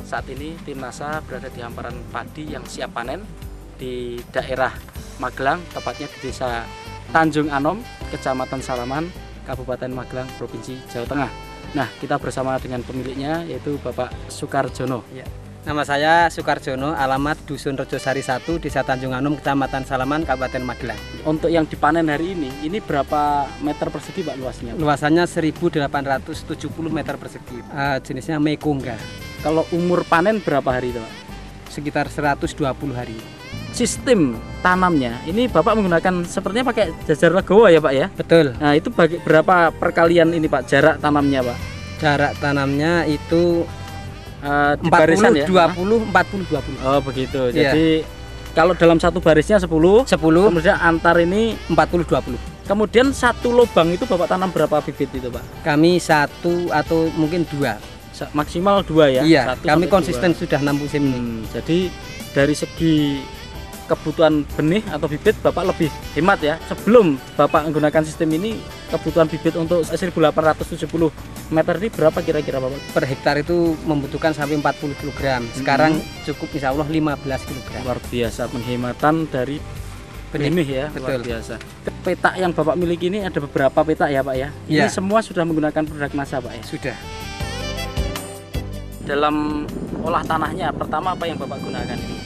saat ini tim NASA berada di hamparan padi yang siap panen di daerah Magelang, tepatnya di Desa Tanjung Anom, Kecamatan Salaman, Kabupaten Magelang, Provinsi Jawa Tengah. Nah, kita bersama dengan pemiliknya yaitu Bapak Sukarjono. Ya. Nama saya Sukarjono, alamat Dusun Rejosari 1, Desa Tanjung Anom, Kecamatan Salaman, Kabupaten Magelang. Untuk yang dipanen hari ini berapa meter persegi Pak luasnya? Luasannya 1870 meter persegi. Jenisnya Mekongga. Kalau umur panen berapa hari itu Pak? Sekitar 120 hari. Sistem tanamnya, ini Bapak menggunakan sepertinya pakai jajar legowo ya Pak ya? Betul. Nah itu berapa perkalian ini Pak, jarak tanamnya Pak? Jarak tanamnya itu di barisan ya? 20, 40, 20. Oh begitu, Iya. jadi kalau dalam satu barisnya 10, kemudian antar ini 40, 20. kemudian satu lubang itu Bapak tanam berapa bibit itu Pak? Kami 1 atau mungkin 2. Maksimal 2 ya? Iya, 1 kami sampai konsisten 2. sudah 6 musim ini. Jadi dari segi kebutuhan benih atau bibit Bapak lebih hemat ya. Sebelum Bapak menggunakan sistem ini, kebutuhan bibit untuk 1870 meter ini berapa kira-kira Bapak? Per hektar itu membutuhkan sampai 40 kg. Sekarang cukup insya Allah 15 kg. Luar biasa penghematan dari benih ya. Luar Betul. biasa. Petak yang Bapak miliki ini ada beberapa petak ya Pak ya? Ini Ya. semua sudah menggunakan produk NASA Pak ya? Sudah. Dalam olah tanahnya pertama apa yang Bapak gunakan ini?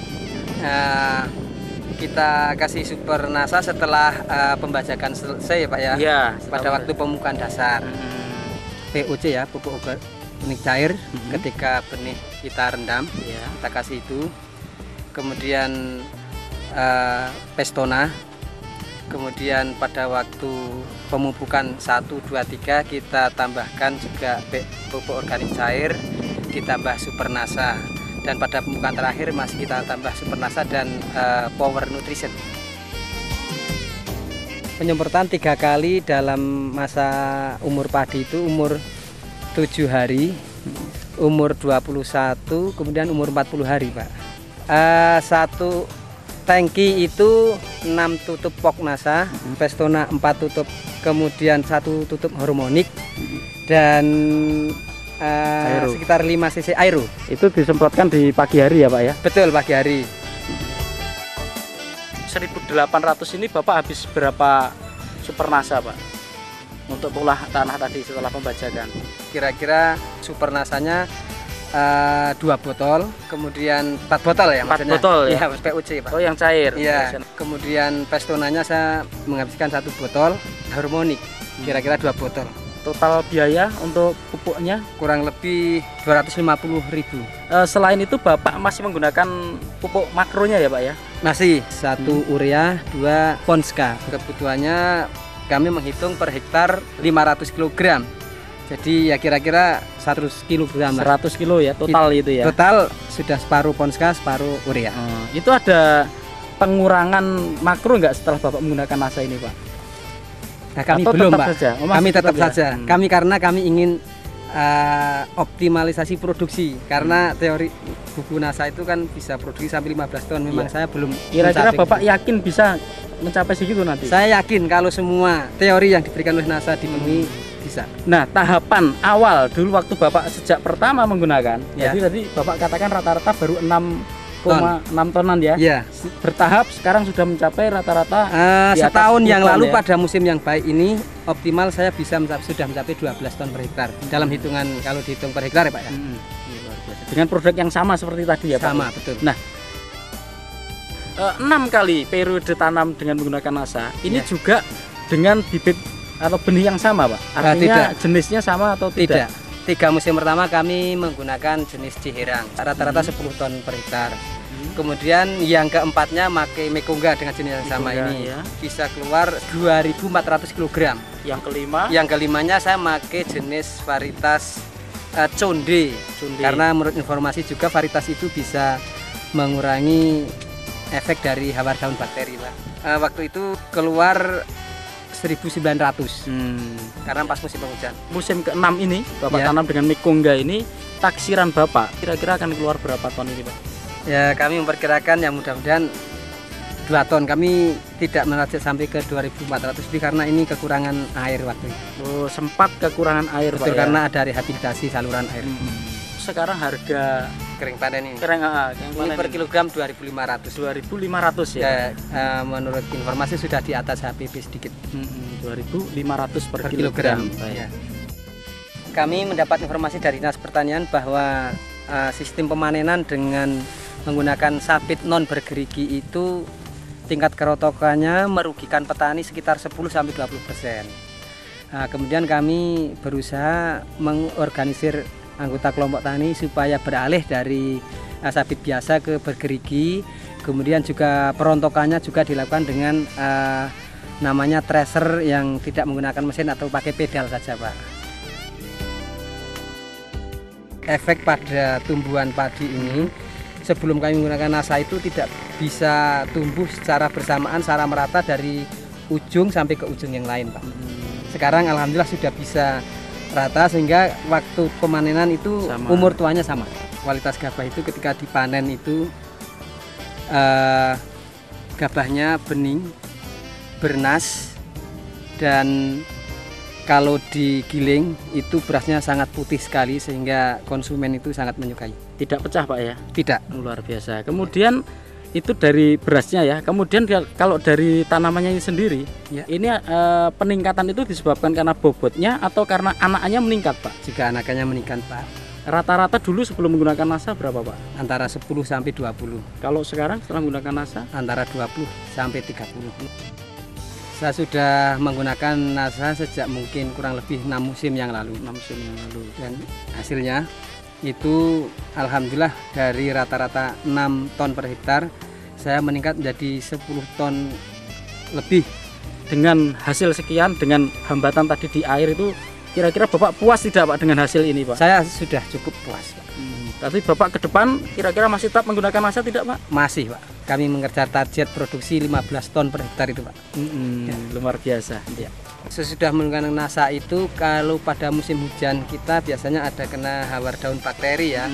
Kita kasih super NASA setelah pembajakan selesai ya Pak ya. Iya. Pada waktu pemupukan dasar. POC ya, pupuk organik cair. Ketika benih kita rendam, Ya. kita kasih itu. Kemudian Pestona. Kemudian pada waktu pemupukan 1, 2, 3 kita tambahkan juga pupuk organik cair, ditambah super NASA. Dan pada pemupukan terakhir masih kita tambah super NASA dan power nutrition. Penyemprotan 3 kali dalam masa umur padi itu umur 7 hari, umur 21, kemudian umur 40 hari Pak. Satu tangki itu 6 tutup pok NASA, Pestona 4 tutup, kemudian 1 tutup hormonik, dan sekitar 5 cc aero. Itu disemprotkan di pagi hari ya Pak ya? Betul, pagi hari. 1800 ini Bapak habis berapa super NASA Pak? Untuk olah tanah tadi setelah pembajakan. Kira-kira super nasanya 2 botol, kemudian 4 botol ya 4 maksudnya. botol ya? Iya, PUC Pak. Oh yang cair? Iya. Kemudian Pestonanya saya menghabiskan 1 botol, harmonik kira-kira 2 botol. Total biaya untuk pupuknya? Kurang lebih 250.000. Selain itu Bapak masih menggunakan pupuk makronya ya Pak ya? Masih 1 urea, 2 ponska. Kebutuhannya kami menghitung per hektar 500 kg. Jadi ya kira-kira 100 kg lah. 100 kilo ya total itu ya? Total sudah separuh ponska, separuh urea. Itu ada pengurangan makro nggak setelah Bapak menggunakan NASA ini Pak? Nah, kami Atau belum tetap Pak. saja? Oh, Kami masih tetap tetap ya? saja. Karena kami ingin optimalisasi produksi. Karena teori buku NASA itu kan bisa produksi sampai 15 ton. Memang saya belum. Kira-kira mencapai Bapak gitu. yakin bisa mencapai segitu nanti? Saya yakin kalau semua teori yang diberikan oleh NASA dipenuhi bisa. Nah, tahapan awal dulu waktu Bapak sejak pertama menggunakan, Ya. jadi tadi Bapak katakan rata-rata baru 6,6 tonan ya. Iya. Bertahap sekarang sudah mencapai rata-rata di atas Setahun 10 yang ton lalu ya. pada musim yang baik ini optimal saya bisa sudah mencapai 12 ton per hektar. Dalam hitungan kalau dihitung per hektar ya Pak ya. Dengan produk yang sama seperti tadi ya Pak. Sama, betul. Nah, 6 kali periode tanam dengan menggunakan NASA. Ini Ya. juga dengan bibit atau benih yang sama Pak. Artinya jenisnya sama atau tidak? 3 musim pertama kami menggunakan jenis Ciherang. Rata-rata 10 ton per hektar. Kemudian yang keempatnya pakai Mekongga dengan jenis yang sama Mekongga, ini. ya. Bisa keluar 2.400 kg. Yang kelima, Yang kelimanya saya pakai jenis varietas Conde. Karena menurut informasi juga varietas itu bisa mengurangi efek dari hawar daun bakteri Pak. Waktu itu keluar 1.900 karena pas musim penghujan. musim ke-6 ini Bapak Ya. tanam dengan Mekongga ini, taksiran Bapak kira-kira akan keluar berapa ton ini Pak? Ya kami memperkirakan yang mudah-mudahan 2 ton. Kami tidak menarget sampai ke 2.400 lebih karena ini kekurangan air waktu itu. Oh, sempat kekurangan air Betul, Pak ya? karena ada rehabilitasi saluran air. Sekarang harga kering panen ini. Kering Ini per kilogram 2.500. 2.500 ya. Menurut informasi sudah di atas HPP sedikit. 2.500 per kilogram. Baik. Ya. Kami mendapat informasi dari Dinas Pertanian bahwa sistem pemanenan dengan menggunakan sabit non bergerigi itu tingkat kerotokannya merugikan petani sekitar 10-20%. Kemudian kami berusaha mengorganisir anggota kelompok tani supaya beralih dari sabit biasa ke bergerigi. Kemudian juga perontokannya juga dilakukan dengan namanya thresher yang tidak menggunakan mesin atau pakai pedal saja, Pak. Efek pada tumbuhan padi ini sebelum kami menggunakan NASA itu tidak bisa tumbuh secara bersamaan, secara merata dari ujung sampai ke ujung yang lain, Pak. Sekarang alhamdulillah sudah bisa rata sehingga waktu pemanenan itu sama. Umur tuanya sama. Kualitas gabah itu ketika dipanen itu gabahnya bening, bernas, dan kalau digiling itu berasnya sangat putih sekali sehingga konsumen itu sangat menyukai. Tidak pecah, Pak ya? Tidak. Luar biasa. Kemudian itu dari berasnya ya. Kemudian kalau dari tanamannya ini sendiri, ya. Ini peningkatan itu disebabkan karena bobotnya atau karena anakannya meningkat, Pak? Jika anakannya meningkat, Pak. Rata-rata dulu sebelum menggunakan NASA berapa, Pak? Antara 10 sampai 20. Kalau sekarang setelah menggunakan NASA? Antara 20 sampai 30. Saya sudah menggunakan NASA sejak mungkin kurang lebih 6 musim yang lalu. 6 musim yang lalu. Dan hasilnya itu alhamdulillah dari rata-rata 6 ton per hektar saya meningkat menjadi 10 ton lebih. Dengan hasil sekian, dengan hambatan tadi di air itu, kira-kira Bapak puas tidak, Pak, dengan hasil ini, Pak? Saya sudah cukup puas, Pak. Tapi Bapak ke depan kira-kira masih tetap menggunakan NASA tidak, Pak? Masih, Pak. Kami mengejar target produksi 15 ton per hektar itu, Pak. Ya. Luar biasa. Ya. Sesudah menggunakan NASA itu, kalau pada musim hujan kita biasanya ada kena hawar daun bakteri ya.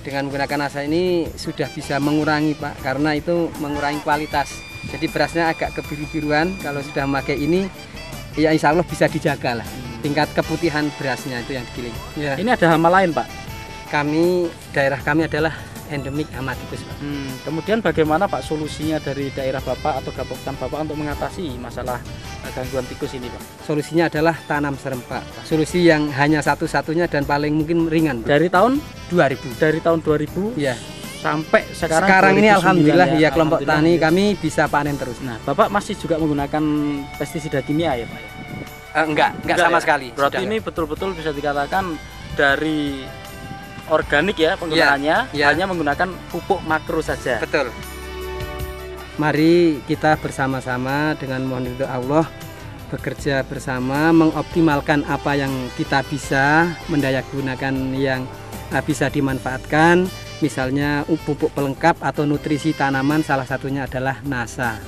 Dengan menggunakan NASA ini sudah bisa mengurangi, Pak, karena itu mengurangi kualitas. Jadi berasnya agak kebiru-biruan. Kalau sudah memakai ini, ya insya Allah bisa dijaga lah. Tingkat keputihan berasnya itu yang digiling. Ya. Ini ada hama lain, Pak? Daerah kami adalah endemik hama tikus, Pak. Kemudian bagaimana, Pak, solusinya dari daerah Bapak atau gabungan Bapak untuk mengatasi masalah gangguan tikus ini, Pak? Solusinya adalah tanam serempak. Solusi yang hanya satu-satunya dan paling mungkin ringan, Pak. Dari tahun 2000. Dari tahun 2000 ya. Sampai sekarang. Sekarang ini alhamdulillah ya kelompok tani kami bisa panen terus. Nah, Bapak masih juga menggunakan pestisida kimia ya, Pak? Enggak sama sekali. Berarti ini betul-betul bisa dikatakan dari organik ya penggunaannya, hanya menggunakan pupuk makro saja. Betul. Mari kita bersama-sama dengan mohon ridho Allah bekerja bersama mengoptimalkan apa yang kita bisa, mendayagunakan yang bisa dimanfaatkan, misalnya pupuk pelengkap atau nutrisi tanaman, salah satunya adalah NASA.